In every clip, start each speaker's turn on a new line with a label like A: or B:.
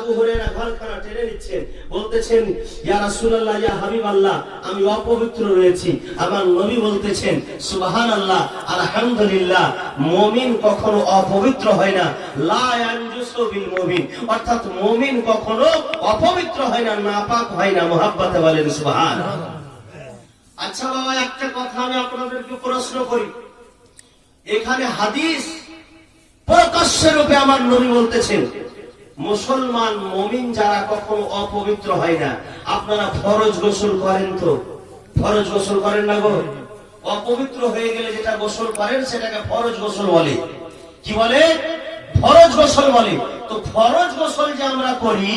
A: আবু হুরায়রা ঘরখানা টেনে নিচ্ছেন, বলতেছেন ইয়া রাসূলুল্লাহ, ইয়া হাবিবাল্লাহ, আমি অপবিত্র রয়েছি। আমার নবী বলতেছেন সুবহানাল্লাহ, আলহামদুলিল্লাহ, মুমিন কখনো অপবিত্র হয় না। লা ইয়ানজুসু বিল মুমিন, অর্থাৎ মুমিন কখনো অপবিত্র হয় না, নাপাক হয় না। মুহাব্বতে বলেন সুবহানাল্লাহ। আচ্ছা বাবা, একটা কথা আমি আপনাদেরকে প্রশ্ন করি, এখানে হাদিস প্রকাশ্য রূপে আমার নবী বলতেছেন মুসলমান মুমিন যারা কখনো অপবিত্র হয় না। আপনারা ফরজ গোসল করেন তো? ফরজ গোসল করেন না গো? অপবিত্র হয়ে গেলে যেটা গোসল করেন সেটাকে ফরজ গোসল বলে। কি বলে? ফরজ গোসল বলে। তো ফরজ গোসল যে আমরা করি,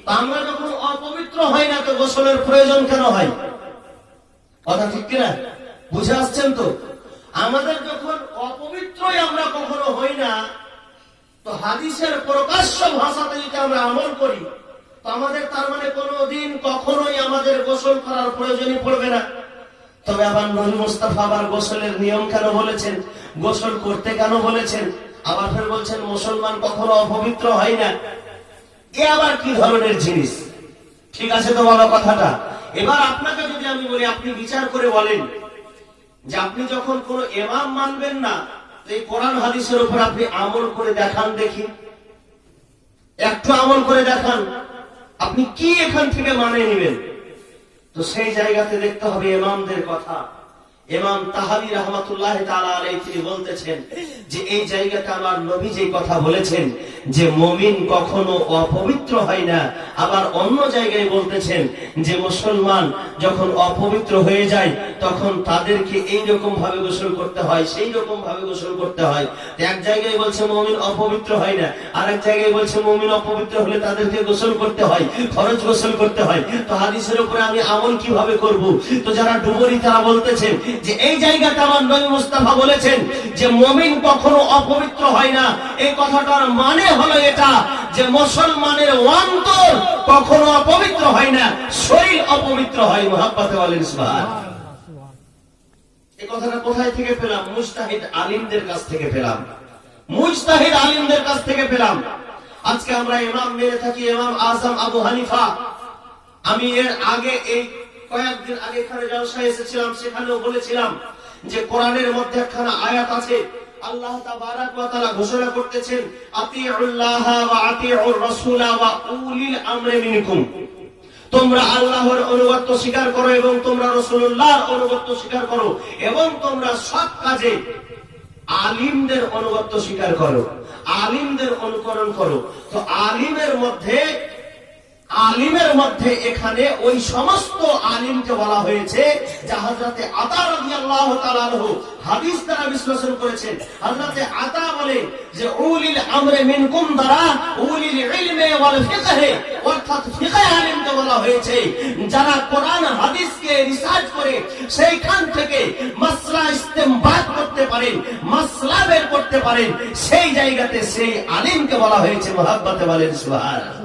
A: তা আমরা যখন অপবিত্র হয় না তো গোসলের প্রয়োজন কেন হয়? কথা ঠিক কিনা? বুঝে আসছেন তো? আমাদের যখন অপবিত্রই আমরা কখনো হই না, তো হাদিসের প্রকাশ্য ভাষাতে যদি আমরা আমল করি, তো আমাদের তার মানে কোনোদিন কখনোই আমাদের গোসল করার প্রয়োজনই পড়বে না। তবে আবার নবী মুস্তাফা আবার গোসলের নিয়ম কেন বলেছেন, গোসল করতে কেন বলেছেন, আবার ফের বলছেন মুসলমান কখনো অপবিত্র হয় না। এ আবার কি ধরনের জিনিস? ঠিক আছে তো বাবা কথাটা? এবার আপনাকে যদি আমি বলি, আপনি বিচার করে বলেন যে আপনি যখন কোন ইমাম মানবেন না, এই কোরআন হাদিসের উপর আপনি আমল করে দেখান দেখি, একটু আমল করে দেখান, আপনি কি এখান থেকে মানে নেবেন? তো সেই জায়গাতে দেখতে হবে ইমামদের কথা। ইমাম তাহাবী রাহমাতুল্লাহ তাআলা আলাইহি তিনি বলতেছেন যে এই জায়গাতে আমার নবী যে কথা বলেছেন যে মুমিন কখনো অপবিত্র হয় না, আবার অন্য জায়গায় বলতেছেন যে মুসলমান যখন অপবিত্র হয়ে যায় তখন তাদেরকে এই রকম ভাবে গোসল করতে হয়, সেই রকম ভাবে গোসল করতে হয়। এক জায়গায় বলছে মুমিন অপবিত্র হয় না, আরেক জায়গায় বলছে মুমিন অপবিত্র হলে তাদেরকে গোসল করতে হয়, ফরজ গোসল করতে হয়। তো হাদিসের উপরে আমি আমল কিভাবে করব? তো যারা ডুবরি তারা বলতেছেন যে এই জায়গাতে আমার নবী মুস্তাফা বলেছেন যে মুমিন কখনো অপবিত্র হয় না, এই কথাটার মানে হলো এটা যে মুসলমানের অন্তর কখনো অপবিত্র হয় না, শরীর অপবিত্র হয়। মুহাব্বতে বলেন সুবহানাল্লাহ। এই কথাটা কোথায় থেকে পেলাম? মুজতাহিদ আলিমদের কাছ থেকে পেলাম, মুজতাহিদ আলিমদের কাছ থেকে পেলাম। আজকে আমরা ইমাম মেনে থাকি ইমাম আযম আবু হানিফা। আমি এর আগে এই কয়েকদিন আগে এখানে জলসায় এসেছিলাম, সেখানেও বলেছিলাম যে কোরআনের মধ্যে একখানা আয়াত আছে, আল্লাহ তাবারাক ওয়া তাআলা ঘোষণা করতেছেন আতিউল্লাহ ওয়া আতিউর রাসূলা ওয়া উলিল আমরি মিনকুম, তোমরা আল্লাহর অনুগত্য স্বীকার করো এবং তোমরা রাসূলুল্লাহর অনুগত্য স্বীকার করো এবং তোমরা সব কাজে আলিমদের অনুগত্য স্বীকার করো, আলিমদের অনুকরণ করো। তো আলিমের মধ্যে এখানে ওই সমস্ত আলিমকে বলা হয়েছে যা হযরতে আতা রাদিয়াল্লাহু তাআলা আনহু হাদিস দ্বারা বিশ্লেষণ করেছেন। হযরতে আতা বলেন যে উলিল আমরি মিনকুম দ্বারা উলিল ইলমি ওয়াল ফিকহে, অর্থাৎ ফিকহ আলিমকে বলা হয়েছে যারা কোরআন হাদিসকে রিসার্চ করে সেইখান থেকে মাসলা ইস্তেমবাত করতে পারেন, মাসলা বের করতে পারেন, সেই জায়গাতে সেই আলিমকে বলা হয়েছে। মুহাব্বতে বলেন সুবহানাল্লাহ।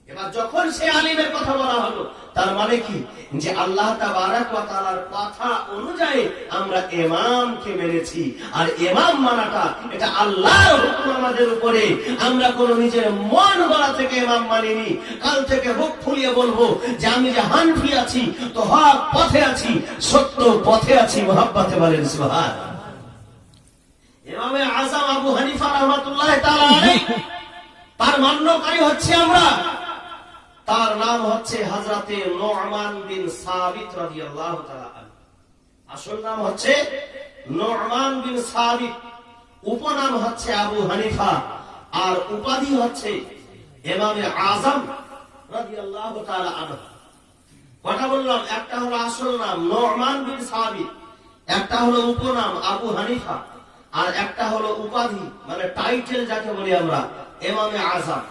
A: এবার যখন সে আলিমের কথা বলা হলো, তার মানে কি যে আল্লাহ তাবারাক ওয়া তাআলার কথা অনুযায়ী আমরা ইমামকে মেনেছি। আর ইমাম মানাটা এটা আল্লাহর হুকুম আমাদের উপরে। আমরা কোন নিজের মন গড়া থেকে ইমাম মানিনি। কাল থেকে বুক ফুলিয়ে বলবো যে আমি যে হানফি আছি তো হক পথে আছি, সত্য পথে আছি। মুহাব্বতে বলেন সুবহানাল্লাহ। ইমামে আযম আবু হানিফা রাহমাতুল্লাহ তাআলা আলাইহি তার মান্যকারী হচ্ছে আমরা। তার নাম হচ্ছে হযরতে নু'মান বিন সাবিত রাদিয়াল্লাহু তাআলা আনহু। আসল নাম হচ্ছে নু'মান বিন সাবিত, উপনাম হচ্ছে আবু হানিফা, আর উপাধি হচ্ছে ইমামে আযম রাদিয়াল্লাহু তাআলা আনহু। কথা বললাম, একটা হলো আসল নাম নু'মান বিন সাবিত, একটা হলো উপনাম আবু হানিফা, আর একটা হলো উপাধি মানে টাইটেল যাকে বলি আমরা ইমামে আযম।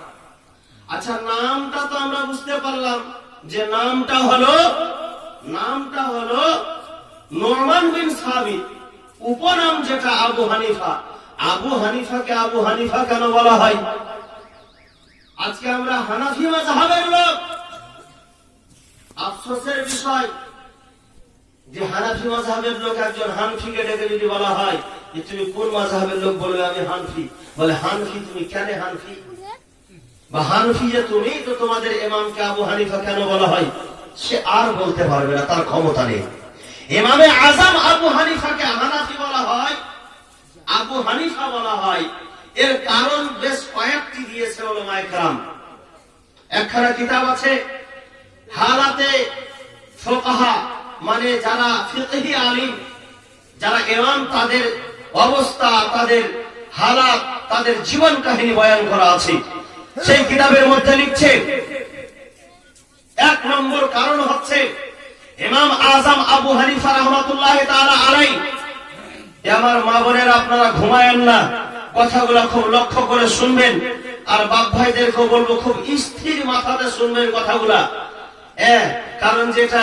A: আচ্ছা, নামটা তো আমরা বুঝতে পারলাম যে নামটা হলো নু'মান বিন সাবিত, উপনাম যেটা আবু হানিফা। আবু হানিফাকে আবু হানিফা কেন বলা হয়? আজকে আমরা হানাফি মাযহাবের লোক, আফসোসের বিষয় যে হানাফি মাযহাবের লোক একজন হানফিকে ডেকে যদি বলা হয় যে তুমি কোন মাযহাবের লোক, বলবে আমি হানফি। বলে হানফি? তুমি কেন হানফি? বা হানফিয়া তুমি তো তোমাদের ইমামকে আবু হানিফা কেন বলা হয়, সে আর বলতে পারবে না, তার ক্ষমতা নেই। ইমামে আজম আবু হানিফাকে হানাফি বলা হয়, আবু হানিফা বলা হয়, এর কারণ বেশ কয়েকটি দিয়েছে উলামায়ে কেরাম। একখানা কিতাব আছে হালাতে ফুকাহা, মানে যারা ফিকহি আলিম, যারা ইমাম, তাদের অবস্থা, তাদের হালাত, তাদের জীবন কাহিনী বয়ান করা আছে। সেই কিতাবের মধ্যে লিখছে, এক নম্বর কারণ হচ্ছে ইমাম আজম আবু হানিফা রাহমাতুল্লাহ তাআলা আলাইহি। আমার মা বোনেরা, আপনারা ঘুমায়েন না, কথাগুলো খুব লক্ষ্য করে শুনবেন। আর বাপ ভাইদেরকে বলবো খুব স্থির মাথাতে শুনবেন কথাগুলা, কারণ যেটা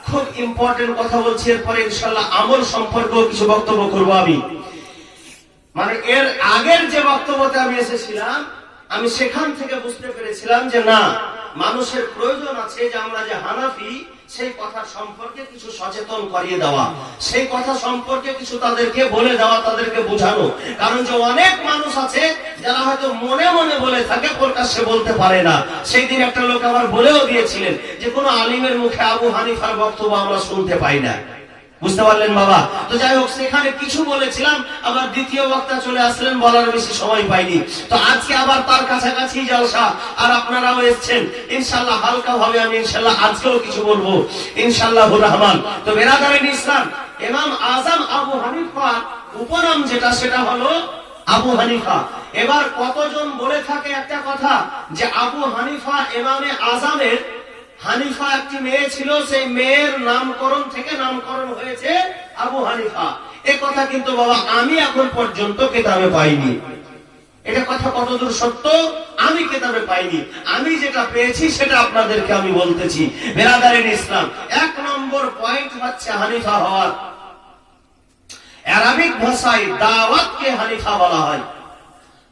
A: খুব ইম্পর্টেন্ট কথা বলছি, এরপরে ইনশাআল্লাহ আমল সম্পর্কেও কিছু বক্তব্য করবো আমি। মানে এর আগের যে বক্তব্যতে আমি এসেছিলাম, আমি সেখান থেকে বুঝতে পেরেছিলাম যে না, মানুষের প্রয়োজন আছে যে আমরা যে হানাফি, সেই কথা সম্পর্কে কিছু সচেতন করিয়ে দেওয়া, সেই কথা সম্পর্কে কিছু তাদেরকে বলে দেওয়া, তাদেরকে বোঝানো। কারণ যে অনেক মানুষ আছে যারা হয়তো মনে মনে বলে থাকে, প্রকাশ্যে বলতে পারে না। সেই দিন একটা লোক আমার বলেও দিয়েছিলেন যে কোন আলিমের মুখে আবু হানিফার বক্তব্য আমরা শুনতে পাই না। বুঝতে পারলেন বাবা? তো যাই হোক, সেখানে কিছু বলেছিলাম, আবার দ্বিতীয় বক্তা চলে আসলেন, বলার বেশি সময় পাইনি। তো আজকে আবার তার কাছাকাছি জলসা, আর আপনারাও এসছেন, ইনশাআল্লাহ হালকা ভাবে আমি ইনশাআল্লাহ আজকেও কিছু বলবো ইনশাআল্লাহুর রহমান। তো বেরাদারিন ইসলাম, ইমাম আজম আবু হানিফা উপনাম যেটা, সেটা হলো আবু হানিফা। এবার কতজন বলে থাকে একটা কথা যে আবু হানিফা ইমামে আজমের, হানিফা একটি মেয়ে ছিল, সেই মেয়ের নামকরণ থেকে নামকরণ হয়েছে আবু হানিফা। এ কথা কিন্তু বাবা আমি এখন পর্যন্ত কিতাবে পাইনি। এটা কথা কতদূর সত্য আমি কিতাবে পাইনি। আমি যেটা পেয়েছি সেটা আপনাদেরকে আমি বলতেছি। বেরাদারিন ইসলাম, এক নম্বর পয়েন্ট হচ্ছে হানিফা হওয়ার। আরবিক ভাষায় দাওয়াতকে হানিফা বলা হয়।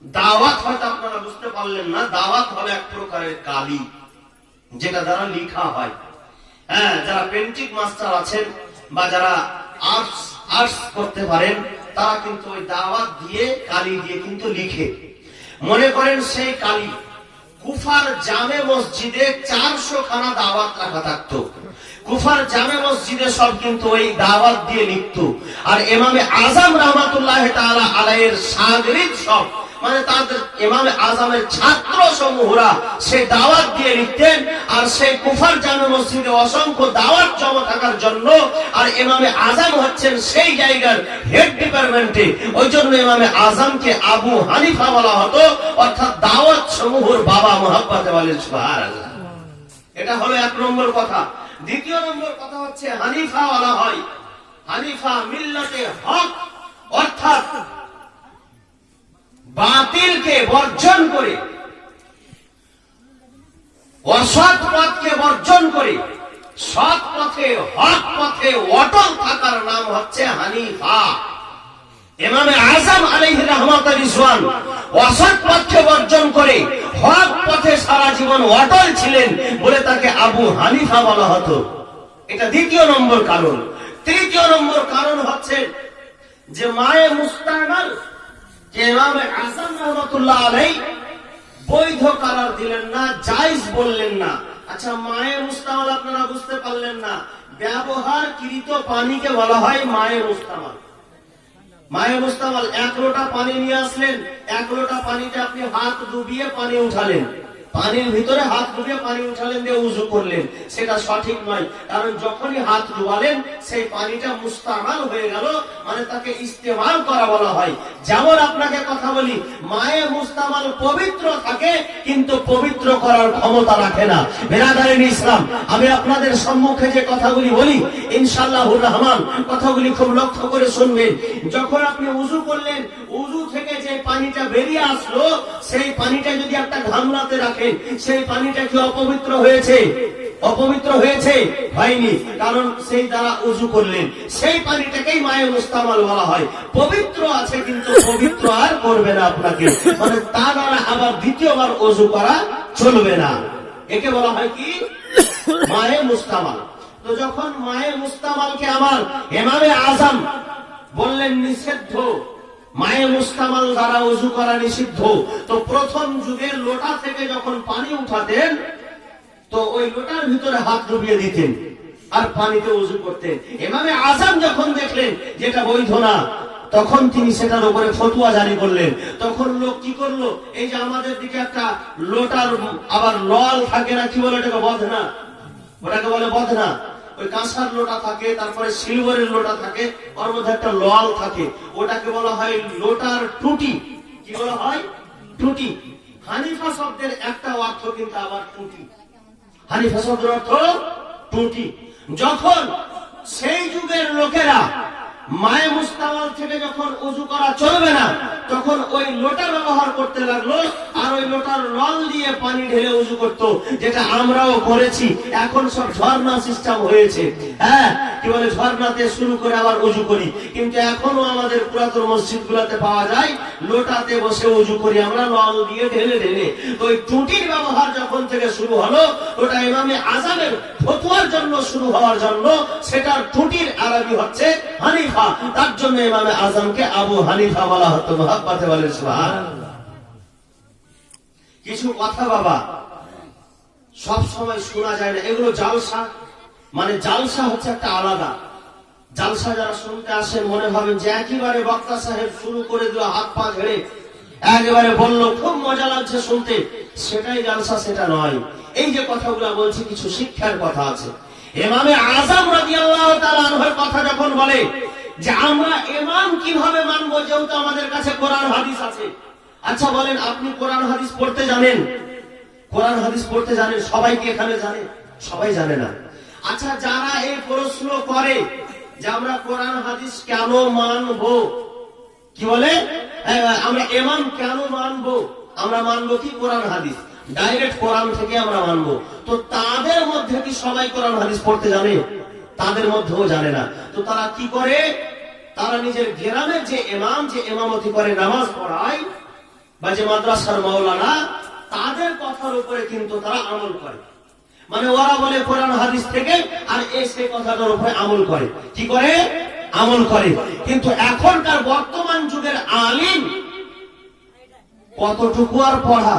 A: দাওয়াত হয়তো আপনারা বুঝতে পারলেন না, দাওয়াত হলো এক প্রকারের কালি, যেটা দ্বারা লিখা হয়। যারা পেন্টিং মাস্টার আছেন বা যারা আর্টস করতে পারেন, তারা কিন্তু ওই দাওয়াত দিয়ে, কালি দিয়ে কিন্তু লিখে। মনে করেন সেই কালি কুফার জামে মসজিদে 400 খানা দাওয়াত রাখা থাকতো। কুফার জামে মসজিদে সব কিন্তু ওই দাওয়াত দিয়ে লিখত। আর ইমামে আজম রাহমাতুল্লাহ তাআলা আলাইহির শাগরিদ সব, মানে তাদের ইমামে আজমের ছাত্র সমূহরা সেই দাওয়াত দিয়ে লিখতেন। আর সেই কুফার জামে মসজিদে অসংখ্য দাওয়াত জমা থাকার জন্য, আর ইমামে আজম হচ্ছেন সেই জায়গার হেড ডিপার্টমেন্টে, ওই জন্য ইমামে আজমকে আবু হানিফা বলা হতো, অর্থাৎ দাওয়াত সমূহের বাবা। মুহাব্বতে বলেন সুবহানাল্লাহ। এটা হলো এক নম্বর কথা। দ্বিতীয় নম্বর কথা হচ্ছে হানিফা বলা হয়, হানিফা মিল্লাতে হক, অর্থাৎ বাতিলকে বর্জন করে, অসৎ পথকে বর্জন করে সৎ পথে, হক পথে অটল থাকার নাম হচ্ছে হানিফা। ইমামে আজম আলাইহির রাহমাতুর রিজওয়ান অসৎ পথকে বর্জন করে হক পথে সারা জীবন অটল ছিলেন বলে তাকে আবু হানিফা বলা হতো। এটা দ্বিতীয় নম্বর কারণ। তৃতীয় নম্বর কারণ হচ্ছে যে মায়ে মুস্তামাল কে ইমামে আজম রাহমাতুল্লাহ আলাইহি বৈধ করার দিলেন না, জায়েজ বললেন না। আচ্ছা, মায়ে মুস্তামাল আপনারা বুঝতে পারলেন না, ব্যবহারকৃত পানিকে বলা হয় মায়ে মুস্তামাল। মায়ে মুস্তামাল, 1 লোটা পানি নিয়ে আসলেন, 1 লোটা পানিতে আপনি হাত ডুবিয়ে পানি উঠালেন, পানির ভিতরে হাত ডুবিয়ে পানি উঠালেন, দিয়ে উযু করলেন, সেটা সঠিক নয়। কারণ যখনই হাত ডুবালেন সেই পানিটা মুস্তামাল হয়ে গেল, মানে তাকে ইস্তেমাল করা বলা হয়। যেমন আপনাকে কথা বলি, মায়ে মুস্তামাল পবিত্র থাকে কিন্তু পবিত্র করার ক্ষমতা রাখে না। বেরাদারিন ইসলাম, আমি আপনাদের সম্মুখে যে কথাগুলি বলি ইনশাআল্লাহুর রহমান, কথাগুলি খুব লক্ষ্য করে শুনবেন। যখন আপনি উযু করলেন, উযু থেকে যে পানিটা বেরিয়ে আসলো, সেই পানিটা যদি একটা গামলাতে রাখেন, সেই পানিটা কি অপবিত্র হয়েছে? অপবিত্র হয়েছে? হয়নি, কারণ সেই দ্বারা উযু করলেন। সেই পানিটাকেই মায়ে মুস্তামাল বলা হয়। পবিত্র আছে কিন্তু পবিত্র আর করবে না আপনাকে, মানে তা দ্বারা আবার দ্বিতীয়বার উযু করা চলবে না। একে বলা হয় কি? মায়ে মুস্তামাল। তো যখন মায়ে মুস্তামালকে আমার ইমামে আজম বললেন নিষিদ্ধ, মায়ে মুস্তামাল দ্বারা ওযু করা নিষিদ্ধ। তো প্রথম যুগের লোটা থেকে যখন পানি উঠাতেন তো ওই লোটার ভিতরে হাত ডুবিয়ে দিতেন আর পানিতে ওযু করতেন। ইমামে আযম যখন দেখলেন যেটা বৈধ না, তখন তিনি সেটার উপরে ফতোয়া জারি করলেন। তখন লোক কি করলো, এই যে আমাদের দিকে একটা লোটার আবার নল থাকে না, কি বলে ওটাকে, বদনা, ওটাকে বলে বদনা। ওই কাঁসার লোটা থাকে, তারপরে সিলভারের লোটা থাকে, ওর মধ্যে একটা লল থাকে, ওটাকে বলা হয় লোটার টুটি। কি বলা হয়? টুটি। হানিফা শব্দের একটা অর্থ কিন্তু আবার টুটি। হানিফা শব্দের অর্থ টুটি। যখন সেই যুগের লোকেরা মায়ে মুস্তামাল থেকে যখন ওযু করা চলবে না, তখন ওই লোটা ব্যবহার করতে লাগলো, আর ওই লোটার নল দিয়ে পানি ঢেলে ওযু করতো, যেটা আমরাও করেছি। এখন সব ঝর্ণা সিস্টেম হয়েছে, হ্যাঁ, কি বলে, ঝর্ণাতে শুরু করে আবার ওযু করি। কিন্তু এখনো আমাদের পুরাতন মসজিদ গুলাতে পাওয়া যায় লোটাতে বসে ওযু করি আমরা, নল দিয়ে ঢেলে ঢেলে। তো ওই টুটির ব্যবহার যখন থেকে শুরু হলো, ওটা ইমামে আযমের ফতোয়ার জন্য শুরু হওয়ার জন্য, সেটার টুটির আরবি হচ্ছে হানিফা। তার জন্য ইমামে আযমকে আবু হানিফা বলা হতো। মুহাব্বতে বলেন সুবহানাল্লাহ। কিছু কথা বাবা সব সময় শোনা যায় না, এগুলো জালসা। মানে জালসা হচ্ছে একটা আলাদা জালসা। যারা শুনতে আসেন মনে ভাবেন যে একেবারে বক্তা সাহেব শুরু করে দিল হাত পা ঝেড়ে, একেবারে বললো খুব মজা লাগছে শুনতে, সেটাই জালসা, সেটা নয়। এই যে কথাগুলো বলছি কিছু শিক্ষার কথা আছে। ইমামে আযম রাদিয়াল্লাহু তাআলা আনহুর কথা যখন বলে যে আমরা ইমাম কিভাবে মানবো, যেহেতু আমাদের কাছে কোরআন হাদিস আছে। আচ্ছা বলেন, আপনি কোরআন হাদিস পড়তে জানেন? কোরআন হাদিস পড়তে জানেন? সবাই কি এখানে জানে? সবাই জানে না। আচ্ছা, যারা এই প্রশ্ন করে যে আমরা কোরআন হাদিস কেন মানবো, কি বলে, আমরা ইমাম কেন মানবো, আমরা মানবো কি কোরআন হাদিস, ডাইরেক্ট কোরআন থেকে আমরা মানবো। তো তাদের মধ্যে কি সবাই কোরআন হাদিস পড়তে জানে? তাদের মধ্যেও জানে না। তো তারা কি করে, তারা নিজের গ্রামের যে ইমাম, যে ইমামতি করে, নামাজ পড়ায়, বা যে মাদ্রাসার মাওলানা, তাদের কথার উপরে কিন্তু তারা আমল করে। মানে ওরা বলে কোরআন হাদিস থেকে, আর সেই কথাটার উপরে আমল করে। কি করে? আমল করে। কিন্তু এখনকার বর্তমান যুগের আলিম কতটুকু আর পড়া,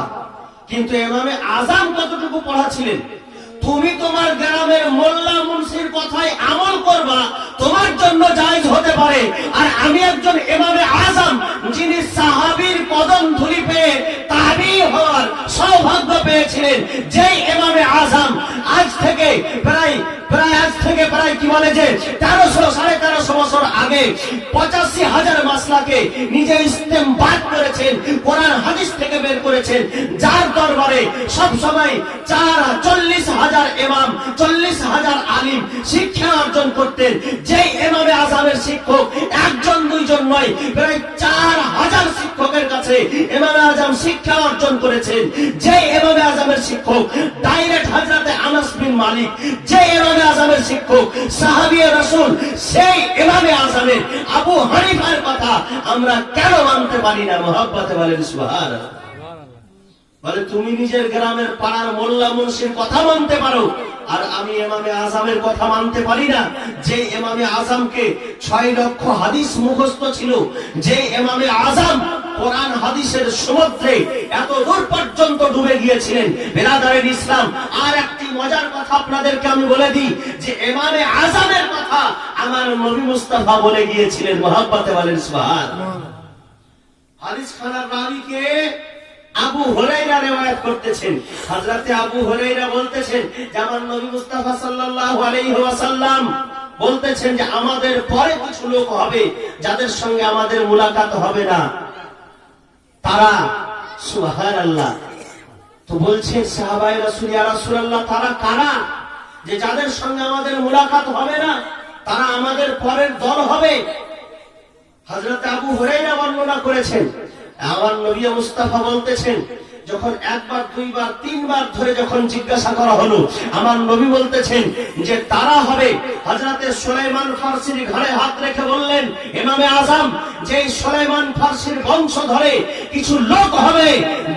A: কিন্তু ইমামে আযম কতটুকু পড়া ছিলেন। তুমি তোমার গ্রামের মোল্লা মুন্সির কথায় আমল করবা, তোমার জন্য জায়েজ হতে পারে। আর আমি একজন ইমামে আযম, যিনি সাহাবীর কদম ধুলি পেয়ে তাবী হওয়ার সৌভাগ্য পেয়েছিলেন, যেই ইমামে আযম আজ থেকে প্রায় কি বলে যে 1300-1350 বছর আগে 85,000 মাসলাকে নিজে ইস্তেমবাদ করেছেন, কোরআন হাদিস থেকে বের করেছেন, যার দরবারে সব সময় 40,000 ইমাম, 40,000 আলিম শিক্ষা অর্জন করতেন। যেই ইমামে আযমের শিক্ষক একজন দুইজন নয়, প্রায় 4,000 শিক্ষকের কাছে ইমামে আযম শিক্ষা অর্জন করেছেন। যেই ইমামে আযমের শিক্ষক ডাইরেক্ট হযরতে আনাস বিন মালিক, যে ইমামে আযমের শিক্ষক সাহাবী রাসূল, সেই ইমামে আযমের আবু হানিফার কথা আমরা কেন মানতে পারি না? মুহাব্বতে বলেন সুবহানাল্লাহ। বলে তুমি নিজের গ্রামের পাড়ার মোল্লা মুন্সির কথা মানতে পারো, আর আমি ইমামে আযমের কথা মানতে পারি না। যে ইমামে আযমকে 6 লক্ষ হাদিস মুখস্থ ছিল, যে ইমামে আযম কোরআন হাদিসের সমুদ্রে এত দূর পর্যন্ত ডুবে গিয়েছিলেন। বেরাদারের ইসলাম, আর একটি মজার কথা আপনাদেরকে আমি বলে দিই, যে ইমামে আযমের কথা আমার নবী মুস্তাফা বলে গিয়েছিলেন। মুহাব্বতে বলেন সুবহানাল্লাহ। হাদিস খানার রাবীকে আবু হুরায়রা রিওয়ায়াত করতেছেন। হযরতে আবু হুরায়রা বলতেছেন যে আমার নবী মুস্তাফা সাল্লাল্লাহু আলাইহি ওয়াসাল্লাম বলতেছেন যে আমাদের পরে কিছু লোক হবে যাদের সঙ্গে আমাদের মুলাকাত হবে না, তারা সুবহানাল্লাহ। তো বলছেন সাহাবায়ে রাসূল, ইয়া রাসূলুল্লাহ, তারা কারা যে যাদের সঙ্গে আমাদের মুলাকাত হবে না, তারা আমাদের পরের দল হবে? হযরত আবু হুরায়রা বর্ণনা করেছেন, আমার নবী মুস্তাফা বলতেছেন, যখন একবার দুইবার তিনবার ধরে যখন জিজ্ঞাসা করা হলো, আমার নবী বলতেছেন যে তারা হবে। হযরতে সুলাইমান ফারসির ঘাড়ে হাত রেখে বললেন, ইমামে আযম, যে সুলাইমান ফারসির বংশ ধরে কিছু লোক হবে,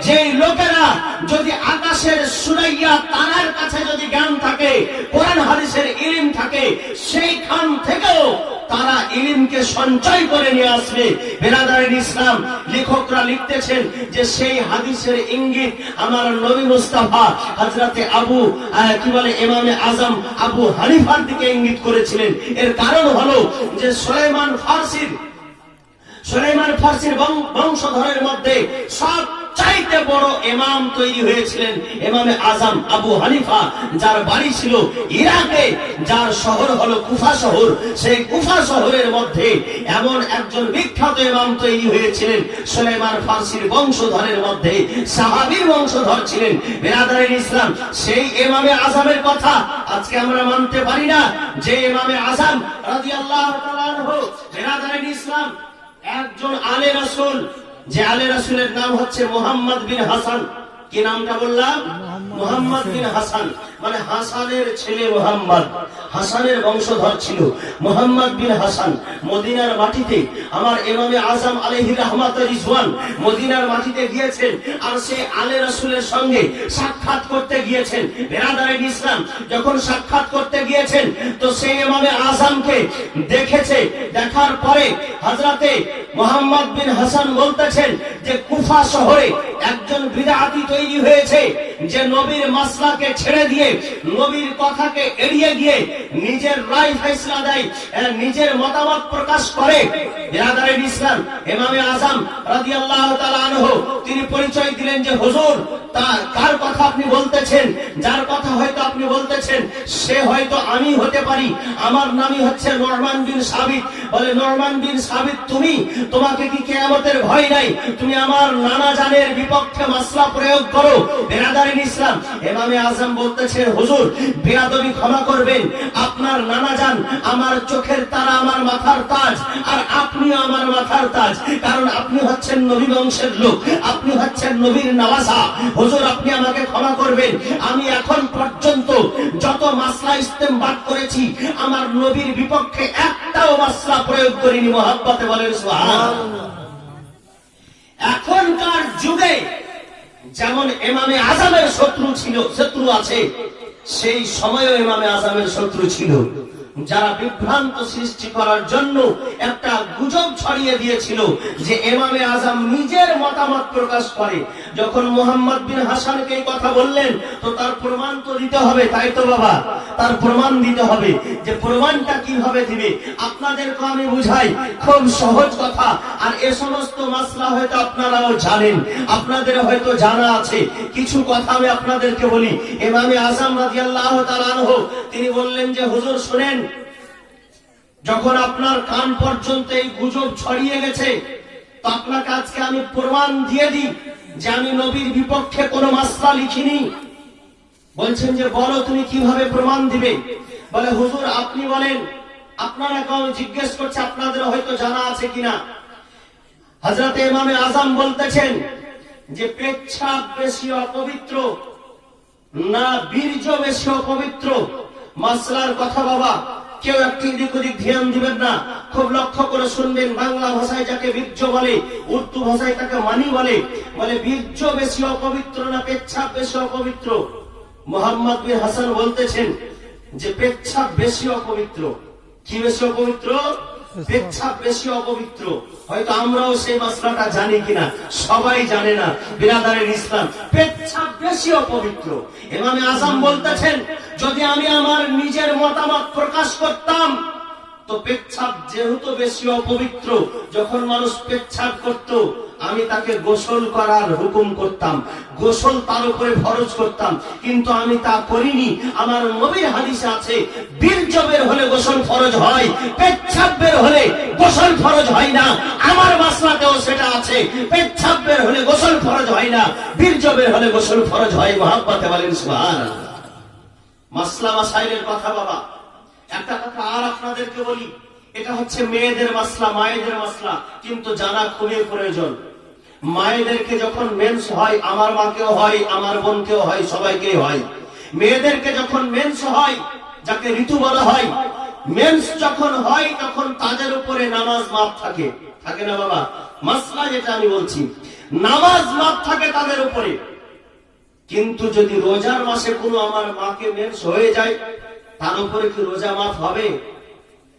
A: যেই লোকেরা যদি আকাশের সুরাইয়া তারার কাছে যদি জ্ঞান থাকে, কোরআন হাদিসের ইলম থাকে, সেইখান থেকেও তারা ইলমকে সঞ্চয় করে নিয়ে আসবে। বেরাদারিন ইসলাম, লেখকরা লিখতেছেন যে সেই হাদিসের ইঙ্গিত আমার নবী মুস্তাফা হযরতে ইমামে আজম আবু হানিফার দিকে ইঙ্গিত করেছিলেন। এর কারণ হলো যে সুলাইমান ফার্সির বংশধরের মধ্যে সবচাইতে বড় ইমাম তৈরি হয়েছিলেন ইমামে আজম আবু হানিফা, যার বাড়ি ছিল ইরাকে, যার শহর হলো কুফা শহর। সেই কুফা শহরের মধ্যে এমন একজন বিখ্যাত ইমাম তৈরি হয়েছিলেন সুলাইমান ফার্সির বংশধরের মধ্যে, সাহাবীর বংশধর ছিলেন। বিরাদারিন ইসলাম, সেই ইমামে আজমের কথা আজকে আমরা মানতে পারি না, যে ইমামে আজম রাদিয়াল্লাহু তাআলা আনহু। বিরাদারিন ইসলাম, একজন আলে রাসূল, যে আলে রাসূলের নাম হচ্ছে মুহাম্মদ বিন হাসান। কি নামটা বললাম? মুহাম্মদ বিন হাসান, মানে হাসানের ছেলে মুহাম্মদ, হাসানের বংশধর ছিল মুহাম্মদ বিন হাসান। মদিনার মাটিতে আমার ইমামে আজম আলাইহি রাহমাতুর রিজওয়ান মদিনার মাটিতে গিয়েছেন, আর সেই আলে রাসূলের সঙ্গে সাক্ষাৎ করতে গিয়েছেন। বিরাদারিন ইসলাম, যখন সাক্ষাৎ করতে গিয়েছেন তো সেই ইমামে আজমকে দেখেছে। দেখার পরে হযরতে মুহাম্মদ বিন হাসান বলতেছেন যে কুফা শহরে একজন বিদআতি তৈরি হয়েছে, যে নবীর মাসলাকে ছেড়ে দিয়ে, নবীর কথাকে এড়িয়ে গিয়ে নিজের রায় ফয়সালা দেয়, নিজের মতামত প্রকাশ করে। বিরাদারিন ইসলাম, ইমামে আজম রাদিয়াল্লাহু তাআলা আনহু তিনি পরিচয় দিলেন যে হুজুর, কার কথা আপনি বলতেছেন? যার কথা হয়তো আপনি বলতেছেন সে হয়তো আমি হতে পারি, আমার নামই হচ্ছে নুরমান বিন সাবিত। বলে, নুরমান বিন সাবিত তুমি? তোমাকে কি কিয়ামতের ভয় নাই? তুমি আমার নানা জানের বিপক্ষে মাসলা প্রয়োগ করো। বিরাদারিন ইসলাম, ইমামে আজম বলতেছেন হুজুর বেয়াদবি ক্ষমা করবেন, আপনার নানা জান আমার চোখের তারা, আমার মাথার তাজ, আর আপনিও আমার মাথার তাজ, কারণ আপনি হচ্ছেন নবী বংশের লোক, আপনি হচ্ছেন নবীর নওয়াজা। হুজুর আপনি আমাকে ক্ষমা করবেন, আমি এখন পর্যন্ত যত মাসলা ইস্তেমবাদ করেছি আমার নবীর বিপক্ষে একটাও মাসলা প্রয়োগ করিনি। মুহাব্বতে বলেন সুবহানাল্লাহ। এখনকার যুগে যেমন ইমামে আজমের শত্রু আছে, সেই সময়ে ইমামে আজমের শত্রু ছিল, যারা বিভ্রান্ত সৃষ্টি করার জন্য একটা গুজব ছড়িয়ে দিয়েছিল যে ইমামে আজম নিজের মতামত প্রকাশ করে। যখন মুহাম্মদ বিন হাসানকে এই কথা বললেন তো তার প্রমাণ তো দিতে হবে, তাই তো বাবা? তার প্রমাণ দিতে হবে। যে প্রমাণটা কিভাবে দিবে আপনাদেরকে আমি বুঝাই, খুব সহজ কথা। আর এ সমস্ত মাসলা হয়তো আপনারাও জানেন, আপনাদের হয়তো জানা আছে। কিছু কথা আমি আপনাদেরকে বলি। ইমামে আজম রাদিয়াল্লাহু তাআলা আনহু তিনি বললেন যে হুজুর শুনেন, যখন আপনার কান পর্যন্ত এই গুজব ছড়িয়ে গেছে তো আপনাকে আজকে আমি প্রমাণ দিয়ে দিই যে আমি নবীর বিপক্ষে কোনো মাসলা লিখিনি। বলছেন যে বলো তুমি কিভাবে প্রমাণ দিবে? বলে হুজুর আপনি বলেন, আপনারা কেউ জিজ্ঞেস করছে, আপনাদের হয়তো জানা আছে কিনা। হযরতে ইমামে আজম বলতেছেন যে পেচ্ছাব বেশি অপবিত্র না বীর্য বেশি অপবিত্র? মাসলার কথা বাবা, কেউ একটু এদিক ওদিক ধ্যান দিবেন না, খুব লক্ষ্য করে শুনবেন। বাংলা ভাষায় যাকে বীর্য বলে, উর্দু ভাষায় তাকে মানি বলে। বলে বীর্য বেশি অপবিত্র না পেচ্ছাব বেশি অপবিত্র? মুহাম্মদ বিন হাসান বলতেছেন যে পেচ্ছাব বেশি অপবিত্র। কি বেশি অপবিত্র? পেচ্ছাব বেশি অপবিত্র। হয়তো আমরাও সেই মাসলাটা জানি কিনা, সবাই জানে না। বিরাদারিন ইসলাম, পেচ্ছাব বেশি অপবিত্র। ইমামে আজম বলতেছেন যদি আমি আমার নিজের মতামত প্রকাশ করতাম তো পেচ্ছাব যেহেতু বেশি অপবিত্র, যখন মানুষ পেচ্ছাব করত আমি তাকে গোসল করার হুকুম করতাম, গোসল তার উপরে ফরজ করতাম, কিন্তু আমি তা করিনি। আমার নবীর হাদিসে আছে বীর্য বের হলে গোসল ফরজ হয়, পেচ্ছাব বের হলে গোসল ফরজ হয় না। আমার মাসলাতেও সেটা আছে, পেচ্ছাব বের হলে গোসল ফরজ হয় না, বীর্য বের হলে গোসল ফরজ হয়। মুহাব্বতে বলেন সুবহানাল্লাহ। মাসলা মাসাইলের কথা বাবা। একটা কথা আর আপনাদেরকে বলি, এটা হচ্ছে মেয়েদের মাসলা, মায়েদের মাসলা, কিন্তু জানা খুবই প্রয়োজন। মায়েদেরকে যখন মেন্স হয়, আমার মাকেও হয়, আমার বোনকেও হয়, সবাইকেই হয়। মেয়েদেরকে যখন মেন্স হয়, যাকে ঋতু বলা হয়, মেন্স যখন হয় তখন তাদের উপরে নামাজ মাপ থাকে, থাকে না বাবা? মাসলা যেটা আমি বলছি, নামাজ মাপ থাকে তাদের উপরে। কিন্তু যদি রোজার মাসে কোনো আমার মাকে মেন্স হয়ে যায়, তার উপরে কি রোজা মাফ হবে?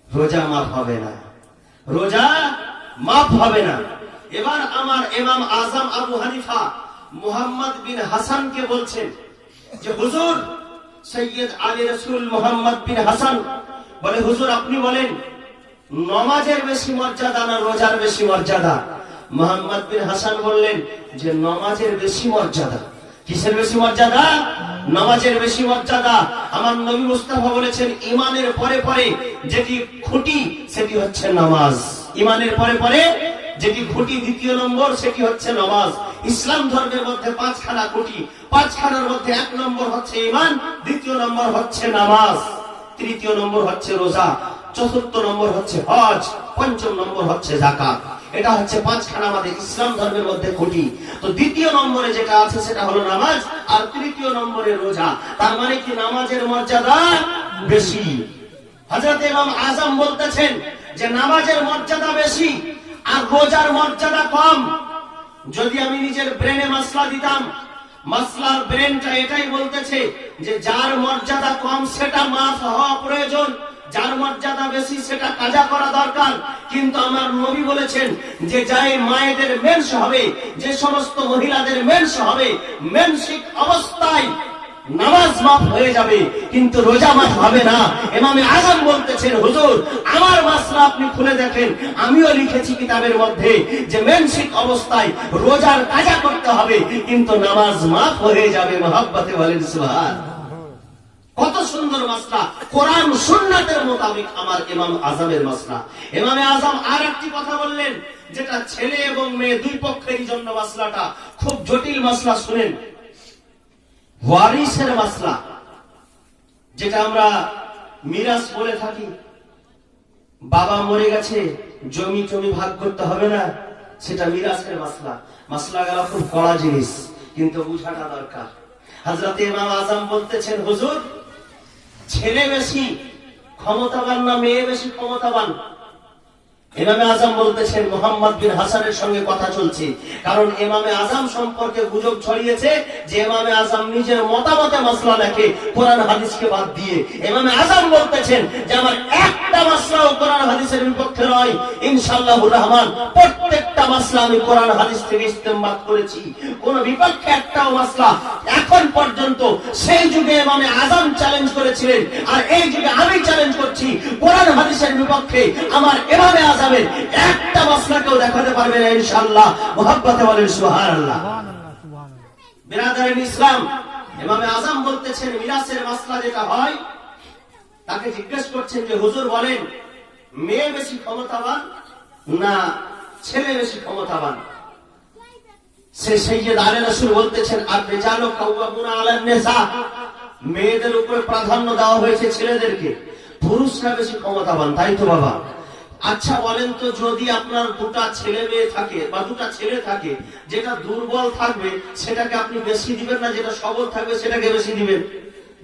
A: রোজা মাফ হবে না, রোজা মাফ হবে না। এবার আমার ইমাম আজম আবু হানিফা মুহাম্মদ বিন হাসানকে বলছেন যে হুজুর, সৈয়দ আলী রাসূল মুহাম্মদ বিন হাসান বলে, হুজুর আপনি বলেন নমাজের বেশি মর্যাদা না রোজার বেশি মর্যাদা? মুহাম্মদ বিন হাসান বললেন যে নমাজের বেশি মর্যাদা। কিসের বেশি মর্যাদা? নামাজের বেশি মর্যাদা। আমার নবী মুস্তাফা বলেছেন ঈমানের পরে পরে যেটি খুঁটি সেটি হচ্ছে নামাজ। ঈমানের পরে পরে যেটি খুঁটি দ্বিতীয় নম্বর সেটি হচ্ছে নামাজ। ইসলাম ধর্মের মধ্যে পাঁচখানা খুঁটি, পাঁচখানার মধ্যে এক নম্বর হচ্ছে ঈমান, দ্বিতীয় নম্বর হচ্ছে নামাজ, তৃতীয় নম্বর হচ্ছে রোজা, চতুর্থ নম্বর হচ্ছে হজ, পঞ্চম নম্বর হচ্ছে যাকাত। এটা হচ্ছে পাঁচখানা আমাদের ইসলাম ধর্মের মধ্যে খুঁটি। তো দ্বিতীয় নম্বরে যেটা আছে সেটা হলো নামাজ, আর তৃতীয় নম্বরে রোজা। তার মানে কি নামাজের মর্যাদা বেশি। হযরত ইমাম আজম বলতেছেন যে নামাজের মর্যাদা বেশি আর রোজার মর্যাদা কম। যদি আমি নিজের ব্রেনে মাসলা দিতাম, মাসলার ব্রেনটা এটাই বলতেছে যে যার মর্যাদা কম সেটা মাফ হওয়া প্রয়োজন, যার মর্যাদা বেশি সেটা কাজা করা দরকার। কিন্তু আমার নবী বলেছেন যে যাই মায়েদের মেন্স হবে, যে সমস্ত মহিলাদের মেন্স হবে, মেনসিক অবস্থায় নামাজ মাফ হয়ে যাবে কিন্তু রোজা মাফ হবে না। ইমাম আজম বলতেছেন হুজুর আমার মাসলা আপনি খুলে দেখেন, আমিও লিখেছি কিতাবের মধ্যে যে মেনসিক অবস্থায় রোজার কাজা করতে হবে কিন্তু নামাজ মাফ হয়ে যাবে। মহব্বতে বলেন সুবহানাল্লাহ। কত সুন্দর মাসলা, কোরআন সুন্নাতের মোতাবেক আমার ইমাম আজমের মাসলা। ইমাম আজম আর একটি কথা বললেন যেটা ছেলে এবং মেয়ে দুই পক্ষেরই জন্য মাসলাটা খুব জটিল মাসলা। শুনেন, ওয়ারিসের মাসলা, যেটা আমরা মিরাস বলে থাকি। বাবা মরে গেছে, জমি জমি ভাগ করতে হবে না, সেটা মিরাসের মাসলা। মাসলা গেল খুব কড়া জিনিস কিন্তু বুঝাটা দরকার। হযরত ইমাম আজম বলতেছেন হুজুর ছেলে বেশি ক্ষমতাবান না মেয়ে বেশি ক্ষমতাবান? ইমামে আজম বলতেছেন মুহাম্মদ বিন হাসানের সঙ্গে কথা চলছে, কারণ ইমামে আজম সম্পর্কে গুজব ছড়িয়েছে যে ইমামে আজম নিজের মতামতে মাসলা লেখে কোরআন হাদিসকে বাদ দিয়ে। ইমামে আজম বলতেছেন যে আমার একটা মাসলাও কোরআন হাদিসের বিপক্ষে নয়, ইনশাআল্লাহুর রহমান প্রত্যেকটা মাসলা আমি কোরআন হাদিস থেকে ইস্তেমবাদ করেছি, কোন বিপক্ষে একটাও মাসলা এখন পর্যন্ত। সেই যুগে ইমামে আজম চ্যালেঞ্জ করেছিলেন আর এই যুগে আমি চ্যালেঞ্জ করছি, কোরআন হাদিসের বিপক্ষে আমার ইমামে আজমের একটা মাসলাকেও দেখাতে পারবে না ইনশাআল্লাহ। মুহাব্বতে বলেন সুবহানাল্লাহ। বিরাদারিন ইসলাম, ইমামে আজম বলতেছেন মিরাসের মাসলা যেটা হয়, তাকে জিজ্ঞেস করছেন যে হুজুর বলেন মেয়ে বেশি ক্ষমতাবান না ছেলে বেশি ক্ষমতাবান? সে সৈয়দ আলী রাসূল বলতেছেন আর রিজালু কাওয়ামুনা আলান নিসা, মেয়েদের উপরে প্রাধান্য দেওয়া হয়েছে ছেলেদেরকে, পুরুষরা বেশি ক্ষমতাবান, তাই তো বাবা? আচ্ছা বলেন তো, যদি আপনার দুটা ছেলে মেয়ে থাকে বা দুটা ছেলে থাকে, যেটা দুর্বল থাকবে সেটাকে আপনি বেশি দিবেন না যেটা সবল থাকবে সেটাকে বেশি দিবেন?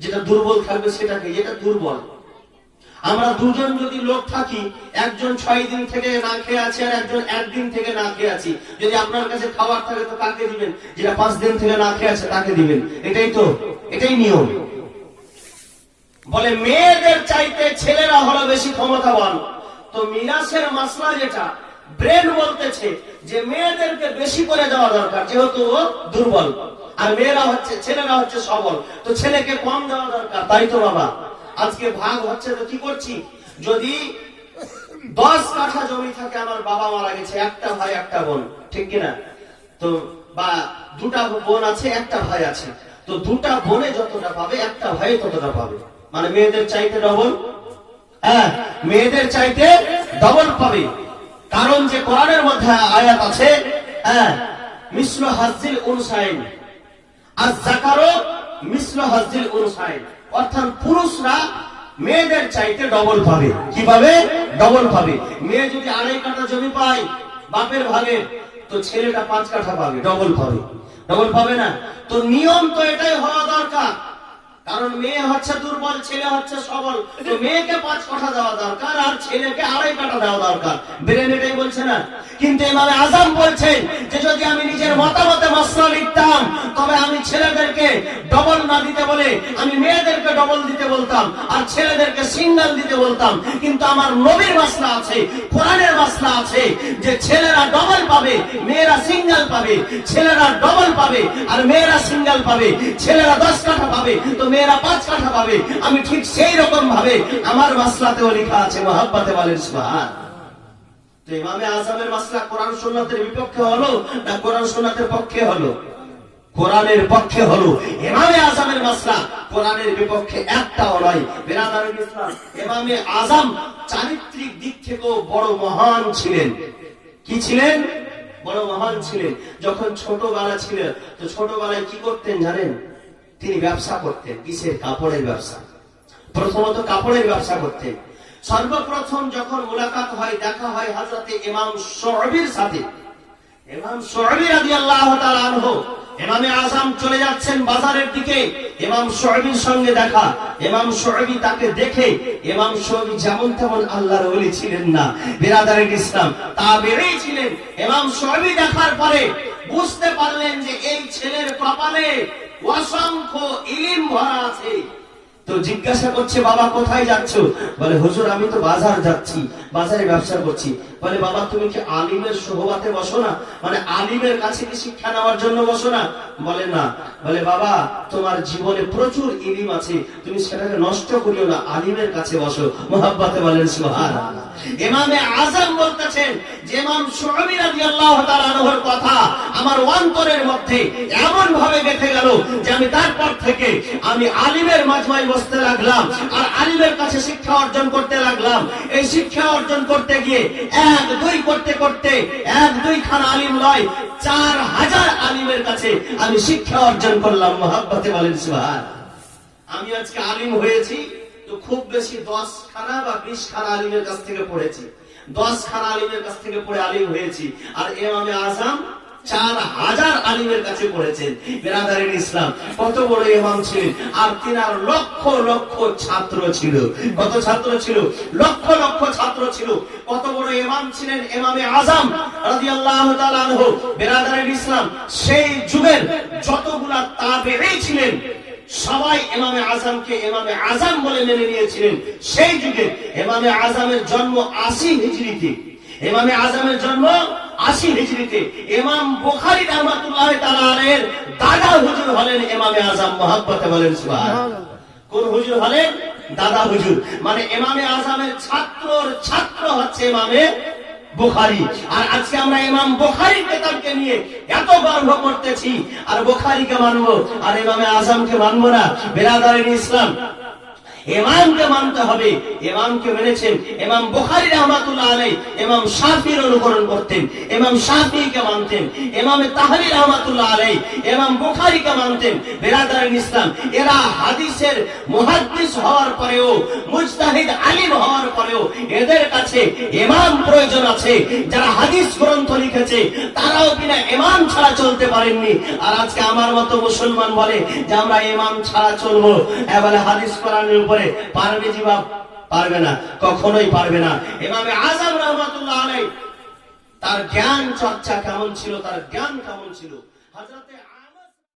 A: যেটা দুর্বল থাকবে সেটাকে, যেটা দুর্বল। আমরা দুজন যদি লোক থাকি, একজন 6 দিন থেকে না খেয়ে আছে আর একজন 1 দিন থেকে না খেয়ে আছি, যদি আপনার কাছে খাবার থাকে তো কাকে দিবেন? যেটা 5 দিন থেকে না খেয়ে আছে তাকে দিবেন। এটাই তো, এটাই নিয়ম। বলে মেয়েদের চাইতে ছেলেরা হলো বেশি ক্ষমতাবান। তো মিরাসের মাসলা যেটা, ব্রেন বলতেছে যে মেয়েদেরকে বেশি করে দেওয়া দরকার যেহেতু ও দুর্বল, আর মেয়েরা হচ্ছে, ছেলেরা হচ্ছে সবল, তো ছেলেকে কম দেওয়া দরকার, তাই তো বাবা? আজকে ভাগ হচ্ছে তো কি করছি, যদি 10 কাঠা জমি থাকে, আমার বাবা মারা গেছে, একটা ভাই একটা বোন, ঠিক কিনা? তো বা দুটা বোন আছে একটা ভাই আছে, তো দুটা বোনে যতটা পাবে একটা ভাই ততটা পাবে, মানে মেয়েদের চাইতে ডবল। হ্যাঁ, মেয়েদের চাইতে ডবল পাবে, কারণ যে কোরআনের মধ্যে আয়াত আছে, হ্যাঁ, মিসলু হাজ্জিল উনসাইন আয-যাকারু মিসলু হাজ্জিল উনসাইন, অর্থাৎ পুরুষরা মেয়েদের চাইতে ডবল পাবে। কিভাবে ডবল পাবে? মেয়ে যদি 2.5 কাঠা জমি পায় বাপের ভাগে, তো ছেলেটা 5 কাঠা পাবে, ডবল পাবে। ডবল পাবে না? তো নিয়ম তো এটাই হওয়া দরকার কারণ মেয়ে হচ্ছে দুর্বল, ছেলে হচ্ছে সবল। তো মেয়েকে 5 কাঠা দেওয়া দরকার আর ছেলেকে 2.5 কাঠা দেওয়া দরকার। ব্রেন এটাই বলছে না? কিন্তু ইমামে আজম বলছেন যে যদি আমি নিজের মতামতে মাসলা লিখতাম তবে আমি ছেলেদেরকে ডবল না দিতে বলে আমি মেয়েদেরকে ডবল দিতে বলতাম আর ছেলেদেরকে সিঙ্গেল দিতে বলতাম। কিন্তু আমার নবীর মাসলা আছে, কোরআনের মাসলা আছে যে ছেলেরা ডবল পাবে, মেয়েরা সিঙ্গেল পাবে। ছেলেরা ডবল পাবে আর মেয়েরা সিঙ্গেল পাবে। ছেলেরা 10 কাঠা পাবে তো মেয়েরা 5 কাঠা পাবে। আমি ঠিক সেই রকম ভাবে আমার মাসলাতেও লেখা আছে। মহব্বতে বলেন সুবহান। তো ইমামে আজমের মাসলা কোরআন সুন্নাতের বিপক্ষে হলো না কোরআন সুন্নাতের পক্ষে হলো? কোরআনের পক্ষে হলো। ইমামে আজমের মাসলা কোরআনের বিপক্ষে একটাও নয়। বিরাদরুল ইসলাম, ইমামে আজম চারিত্রিক দিক থেকেও বড় মহান ছিলেন। কি ছিলেন? বড় মহান ছিলেন। যখন ছোটবেলা ছিলেন তো ছোটবেলায় কি করতেন জানেন? তিনি ব্যবসা করতেন। কিসের? কাপড়ের ব্যবসা। প্রথমত কাপড়ের ব্যবসা করতেন। সর্বপ্রথম যখন মুলাকাত হয়, দেখা হয় হযরতে ইমাম শুআবির সাথে। ইমাম শুআবি রাদিয়াল্লাহু তাআলা আনহু, ইমামে আজম চলে যাচ্ছেন বাজারের দিকে, ইমাম শুআবির সঙ্গে দেখা। ইমাম শুআবি তাকে দেখে, ইমাম শুআবি যেমন তেমন আল্লাহর ওলি ছিলেন না, বিরাদরুল ইসলাম তাবেঈ ছিলেন। ইমাম শুআবি দেখার পরে বুঝতে পারলেন যে এই ছেলের কপালে অসংখ্য ইলম ভরা আছে। তো জিজ্ঞাসা করছে, বাবা কোথায় যাচ্ছ? বলে, হুজুর আমি তো বাজার যাচ্ছি, বাজারে ব্যবসা করছি। বলে, বাবা তুমি কি আলিমের সোহবাতে বসো না? মানে আলিমের কাছে কি শিক্ষা নেওয়ার জন্য বসো না? বলে, না। বলে, বাবা তোমার জীবনে প্রচুর ইলম আছে, তুমি সেটাকে নষ্ট করিও না, আলিমের কাছে বসো। মুহাব্বতে বলেন সুবহানাল্লাহ। ইমামে আজম বলতেছেন যে ইমাম শুআবি রাদিয়াল্লাহু তাআলা আনহুর কথা আমার অন্তরের মধ্যে এমন ভাবে গেঁথে গেল যে আমি তারপর থেকে আমি আলিমের মাজমায় বসতে লাগলাম আর আলিমের কাছে শিক্ষা অর্জন করতে লাগলাম। এই শিক্ষা অর্জন করতে গিয়ে 1-2 করতে করতে 1-2 খানা আলিম নয়, 4000 আলিমের কাছে আমি শিক্ষা অর্জন করলাম। মুহাব্বতে বলেন সুবহানাল্লাহ। আমি আজকে আলিম হয়েছি তো খুব বেশি 10 খানা বা 20 খানা আলিমের কাছ থেকে পড়েছি। 10 খানা আলিমের কাছ থেকে পড়ে আলিম হয়েছি। আর ইমামে আজম 4000 আলিমের কাছে পড়েছেন। বিরাদরুল ইসলাম কত বড় ইমাম ছিলেন। আর তিনার লক্ষ লক্ষ ছাত্র ছিল। কত ছাত্র ছিল? লক্ষ লক্ষ ছাত্র ছিল। কত বড় ইমাম ছিলেন ইমামে আজম রাদিয়াল্লাহু তাআলা আনহু। বিরাদরুল ইসলাম সেই যুগের যতগুলা তাবেঈ ছিলেন সবাই ইমামে আজমকে ইমামে আজম বলে মেনে নিয়েছিলেন। সেই যুগে ইমামে আজমের জন্ম 80 হিজরিতে। ইমামে আজমের জন্ম 80 হিজরিতে। ইমাম বুখারী রাহমাতুল্লাহি তাআলা আলাইহির দাদা হুজুর হলেন ইমামে আজম। মুহাব্বতে বলেন সুবহানাল্লাহ। কোন হুজুর হলেন? দাদা হুজুর। মানে ইমামে আজমের ছাত্রর ছাত্র হচ্ছে ইমামে বুখারী। আর আজকে আমরা ইমাম বুখারীর কিতাবকে নিয়ে এত গর্ব করতেছি, আর বুখারীকে মানবো আর ইমামে আজমকে মানবো না। বিরাদরুল ইসলাম, ইমামকে মানতে হবে। ইমামকে মেনেছেন ইমাম বুখারী রাহমাতুল্লাহ আলাইহি। ইমাম শাফিঈর অনুকরণ করতেন, ইমাম শাফিঈকে মানতেন। ইমামে তাহরি রাহমাতুল্লাহ আলাইহি ইমাম বুখারীকে মানতেন। বিরাদরুল ইসলাম, এরা হাদিসের মুহাদ্দিস হওয়ার পরেও, মুজতাহিদ আলিম হওয়ার পরেও এদের কাছে ইমাম প্রয়োজন আছে। যারা হাদিস গ্রন্থ লিখেছে তারাও বিনা ইমাম ছাড়া চলতে পারেননি। আর আজকে আমার মতো মুসলমান বলে যে আমরা ইমাম ছাড়া চলবো। এবারে হাদিস কোরআনের উপরে পারবে জি বাপ? পারবে না, কখনোই পারবে না। ইমামে আজম রাহমাতুল্লাহ আলাইহি তার জ্ঞান চর্চা কেমন ছিল, তার জ্ঞান কেমন ছিল? হযরতে